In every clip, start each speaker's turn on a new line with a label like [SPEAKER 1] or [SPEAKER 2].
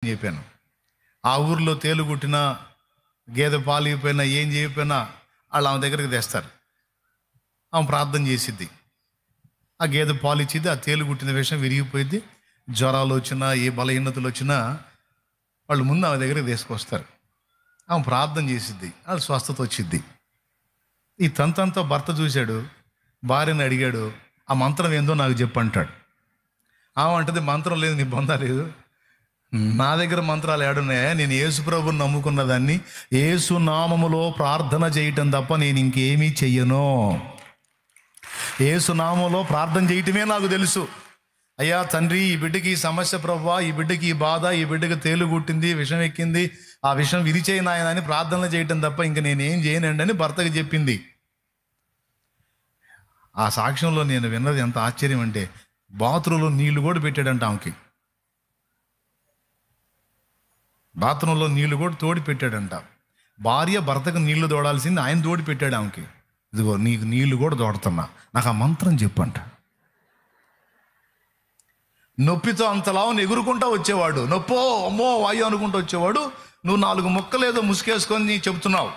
[SPEAKER 1] చెప్పాను. ఆ ఊర్లో తేలు కుట్టినా, గేదె పాలు ఇవ్వకపోయినా, ఏం చేయకపోయినా వాళ్ళు ఆమె దగ్గరికి తెస్తారు. ఆమె ప్రార్థన చేసిద్ది. ఆ గేదె పాలు ఇచ్చిద్ది, ఆ తేలు కుట్టిన విషయం విరిగిపోయింది. జ్వరాలు వచ్చినా, ఏ బలహీనతలు వచ్చినా వాళ్ళు ముందు ఆమె దగ్గరికి తీసుకొస్తారు. ఆమె ప్రార్థన చేసిద్ది, వాళ్ళు స్వస్థత వచ్చిద్ది. ఈ తంతంతా భర్త చూశాడు, భార్యను అడిగాడు, ఆ మంత్రం ఏందో నాకు చెప్పు అంటాడు. ఆమె అంటది, మంత్రం లేదు, నీ బొంద లేదు, నా దగ్గర మంత్రాలు ఏడున్నాయా, నేను యేసు ప్రభుని నమ్ముకున్న దాన్ని, యేసు నామములో ప్రార్థన చేయటం తప్ప నేను ఇంకేమీ చెయ్యను. యేసు నామములో ప్రార్థన చేయటమే నాకు తెలుసు. అయ్యా తండ్రి, ఈ బిడ్డకి ఈ సమస్య ప్రభువా, ఈ బిడ్డకి ఈ బాధ, ఈ బిడ్డకి తేలు కుట్టింది, విషం ఎక్కింది, ఆ విషం విరిచేయి నాయన అని ప్రార్థనలు చేయటం తప్ప ఇంక నేనేం చేయనండి అని భర్తకి చెప్పింది. ఆ సాక్ష్యంలో నేను విన్నది ఎంత ఆశ్చర్యం అంటే, బాత్రూంలో నీళ్లు కూడా పెట్టాడంట ఆమెకి. బాత్రూంలో నీళ్లు కూడా తోడి పెట్టాడంట. భార్య భర్తకు నీళ్లు తోడాల్సింది ఆయన తోడి పెట్టాడు ఆమెకి. ఇదిగో నీకు నీళ్లు కూడా తోడుతున్నా, నాకు ఆ మంత్రం చెప్పంట. నొప్పితో అంతలా ఎగురుకుంటా వచ్చేవాడు, నొప్పో అమ్మో వాయు అనుకుంటూ వచ్చేవాడు. నువ్వు 4 ముక్కలు ఏదో ముసుకేసుకొని చెప్తున్నావు.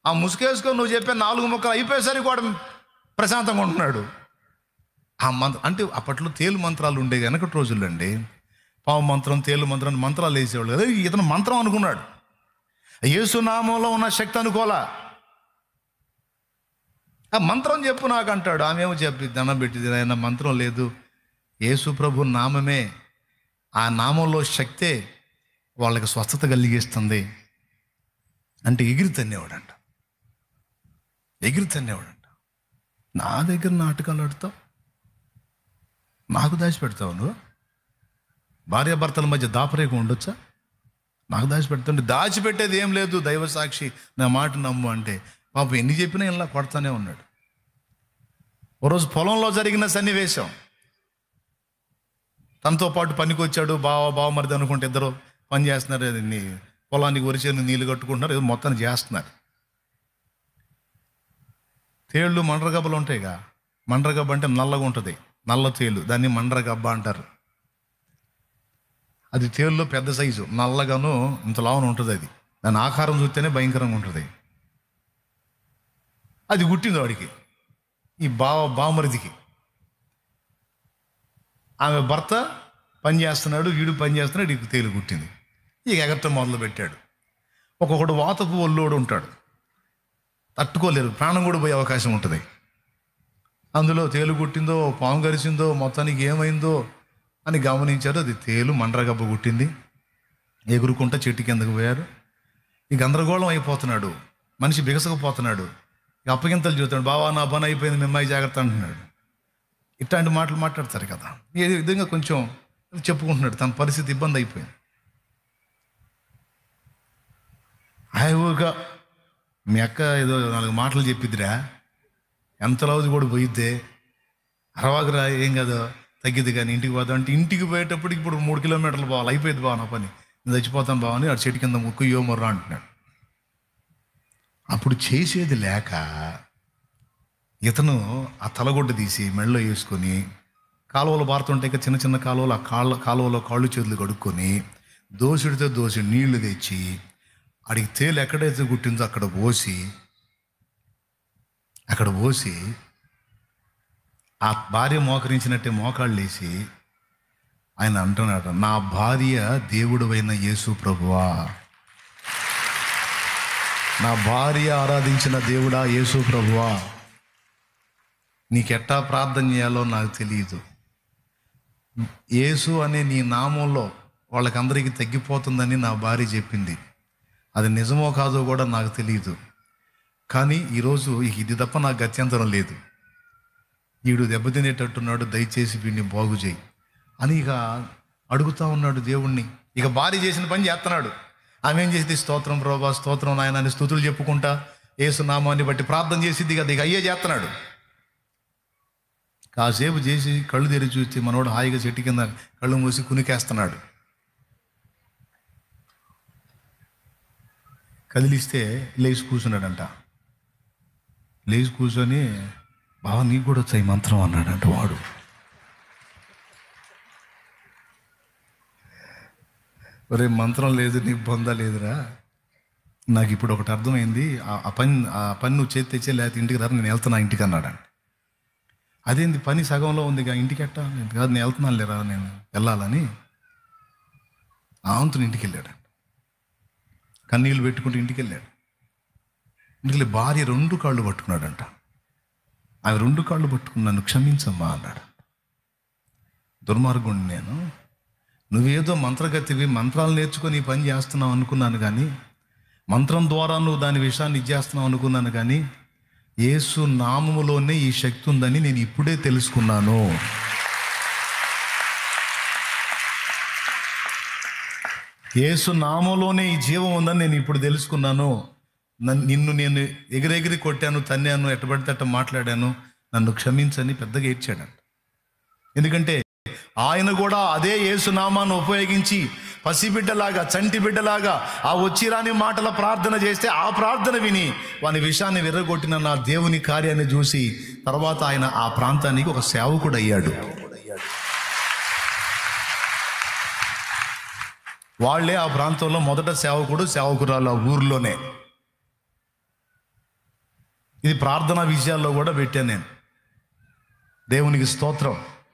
[SPEAKER 1] ఆ ముసుకేసుకొని నువ్వు చెప్పే 4 ముక్కలు అయిపోయేసరికి కూడా ప్రశాంతంగా ఉంటున్నాడు. ఆ అంటే అప్పట్లో తేలు మంత్రాలు ఉండేవి వెనకటి రోజుల్లో అండి. పావు మంత్రం, తేలు మంత్రం, మంత్రాలు వేసేవాళ్ళు కదా. ఇతను మంత్రం అనుకున్నాడు, యేసు నామంలో ఉన్న శక్తి అనుకోలా. ఆ మంత్రం చెప్పు నాకు అంటాడు. ఆమె ఏమో చెప్పి దండం పెట్టింది, ఆయన మంత్రం లేదు, యేసు ప్రభు నామమే, ఆ నామంలో శక్తే వాళ్ళకి స్వస్థత కలిగిస్తుంది అంటే ఎగిరి తన్నేవాడంట. నా దగ్గర నాటకాలు ఆడుతావు, నాకు దాచిపెడతావు నువ్వు? భార్యాభర్తల మధ్య దాపరేకం ఉండొచ్చా? నాకు దాచిపెడుతుంటే, దాచిపెట్టేది ఏం లేదు, దైవ సాక్షి, నా మాట నమ్ము అంటే పాపం ఎన్ని చెప్పినా ఇలా కొడతానే ఉన్నాడు. ఓ రోజు పొలంలో జరిగిన సన్నివేశం, తనతో పాటు పనికి వచ్చాడు బావమరిది అనుకుంటే, ఇద్దరు పని చేస్తున్నారు. పొలానికి వరిచేను నీళ్ళు కట్టుకుంటున్నారు, ఏదో మొత్తాన్ని చేస్తున్నారు. తేళ్ళు మండ్రగబ్బలు ఉంటాయిగా, మండ్రగబ్బ అంటే నల్లగా ఉంటుంది, నల్ల తేలు, దాన్ని మండ్రగబ్బ అంటారు. అది తేలులో పెద్ద సైజు, నల్లగాను ఇంత లావున ఉంటుంది. అది దాని ఆకారం చూస్తేనే భయంకరంగా ఉంటుంది. అది గుట్టింది వాడికి, ఈ బావమరిదికి. ఆమె భర్త పని చేస్తున్నాడు, వీడు పని చేస్తున్నాడు, వీడికి తేలు గుట్టింది. ఇక ఎగరటం మొదలు పెట్టాడు. ఒక్కొక్కడు వాతకు ఒళ్ళోడు ఉంటాడు, తట్టుకోలేరు, ప్రాణం కూడా పోయే అవకాశం ఉంటుంది. అందులో తేలు గుట్టిందో, పాము గరిచిందో, మొత్తానికి ఏమైందో అని గమనించారు. అది తేలు మండ్రగబ్బ గుట్టింది. ఎగురుకుంటా చెట్టు కిందకు పోయారు. ఈ గందరగోళం అయిపోతున్నాడు, మనిషి బిగసకపోతున్నాడు. ఇక అప్పగింతలు చూస్తాడు, బావా నా పని అయిపోయింది, మీ అమ్మాయి జాగ్రత్త అంటున్నాడు. ఇట్లాంటి మాటలు మాట్లాడతారు కదా. ఏ విధంగా కొంచెం చెప్పుకుంటున్నాడు, తన పరిస్థితి ఇబ్బంది అయిపోయింది. హాయిగా మీ అక్క ఏదో 4 మాటలు చెప్పిద్దిరా, ఎంతలోది కూడా పోయిద్దే, అరవాకురా, ఏం కాదు తగ్గిద్ది కానీ ఇంటికి పోతాం అంటే, ఇంటికి పోయేటప్పటికి ఇప్పుడు 3 కిలోమీటర్లు పోవాలి, అయిపోయింది బావ నా పని, నేను చచ్చిపోతాను బావ అని అటు చెట్టు కింద ముక్కు మొర్రా అంటున్నాడు. అప్పుడు చేసేది లేక ఇతను ఆ తలగొడ్డ తీసి మెడలో వేసుకొని, కాలువలు పారుతుంటాయి చిన్న చిన్న కాలువలు, ఆ కాలువలో కాళ్ళు చేతులు కడుక్కొని, దోసుడితో నీళ్లు తెచ్చి అడిగి తేలు ఎక్కడైతే గుట్టిందో అక్కడ పోసి ఆ భార్య మోకరించినట్టే మోకాళ్ళు వేసి ఆయన అంటున్నాడు, నా భార్య దేవుడవైన యేసు ప్రభువా, నా భార్య ఆరాధించిన దేవుడా యేసు ప్రభువా, నీకెట్టా ప్రార్థన చేయాలో నాకు తెలియదు. యేసు అనే నీ నామంలో వాళ్ళకందరికీ తగ్గిపోతుందని నా భార్య చెప్పింది. అది నిజమో కాదో కూడా నాకు తెలియదు. కానీ ఈరోజు ఇది తప్ప నాకు గత్యంతరం లేదు. వీడు దెబ్బతినేటట్టున్నాడు, దయచేసి వీడిని బాగు చేయి అని ఇక అడుగుతా ఉన్నాడు దేవుణ్ణి. ఇక భార్య చేసిన పని చేస్తున్నాడు. ఆమె ఏం చేసింది, స్తోత్రం ప్రభా, స్తోత్రం నాయన అని స్తుతులు చెప్పుకుంటా యేసు నామాన్ని బట్టి ప్రార్థన చేసింది కదా. ఇక అయ్యే చేస్తున్నాడు. కాసేపు చేసి కళ్ళు తెరిచి చూస్తే మనోడు హాయిగా చెట్టు కింద కళ్ళు మూసి కునికేస్తున్నాడు. కదిలిస్తే లేచి కూర్చున్నాడంట. లేచి కూర్చొని, బావ నీకు కూడా వచ్చాయి మంత్రం అన్నాడంట వాడు. ఒరే మంత్రం లేదు, నీకు బొంద లేదురా, నాకు ఇప్పుడు ఒకటి అర్థమైంది, ఆ పని నువ్వు చేతి తెచ్చే లేకపోతే ఇంటికి రా, నేను వెళ్తున్నా ఇంటికి అన్నాడంట. అదేంది పని సగంలో ఉంది, ఇంటికి ఎట్టా? కాదు, నేను వెళ్తున్నాను లేరా, నేను వెళ్ళాలని ఆవంతుని ఇంటికి వెళ్ళాడు. కన్నీళ్ళు పెట్టుకుంటూ ఇంటికి వెళ్ళాడు. ఇంటికి భార్య 2 కాళ్ళు పట్టుకున్నాడంట. ఆమె 2 కాళ్ళు పట్టుకుని నన్ను క్షమించమ్మా అన్నాడు. దుర్మార్గుడిని నేను, నువ్వేదో మంత్రగతివి, మంత్రాలు నేర్చుకొని ఈ పని చేస్తున్నావు అనుకున్నాను, కానీ మంత్రం ద్వారా నువ్వు దాని విషయాన్ని ఇచ్చేస్తున్నావు అనుకున్నాను, కానీ యేసు నామములోనే ఈ శక్తి ఉందని నేను ఇప్పుడే తెలుసుకున్నాను. యేసు నామంలోనే ఈ జీవం ఉందని నేను ఇప్పుడు తెలుసుకున్నాను. నిన్ను నేను ఎగిరెగిరి కొట్టాను, తన్నాను, ఎట్టబడితే అట్ట మాట్లాడాను, నన్ను క్షమించని పెద్దగా ఏడ్చాడంట. ఎందుకంటే ఆయన కూడా అదే యేసు నామాన్ని ఉపయోగించి పసిబిడ్డలాగా, చంటి బిడ్డలాగా ఆ వచ్చిరాని మాటల ప్రార్థన చేస్తే ఆ ప్రార్థన విని వాని విషయాన్ని విర్రగొట్టిన నా దేవుని కార్యాన్ని చూసి తర్వాత ఆయన ఆ ప్రాంతానికి ఒక సేవకుడు అయ్యాడు. వాళ్ళే ఆ ప్రాంతంలో మొదట సేవకురాలు ఆ ఊర్లోనే. ఇది ప్రార్థనా విషయాల్లో కూడా పెట్టాను నేను. దేవునికి స్తోత్రం.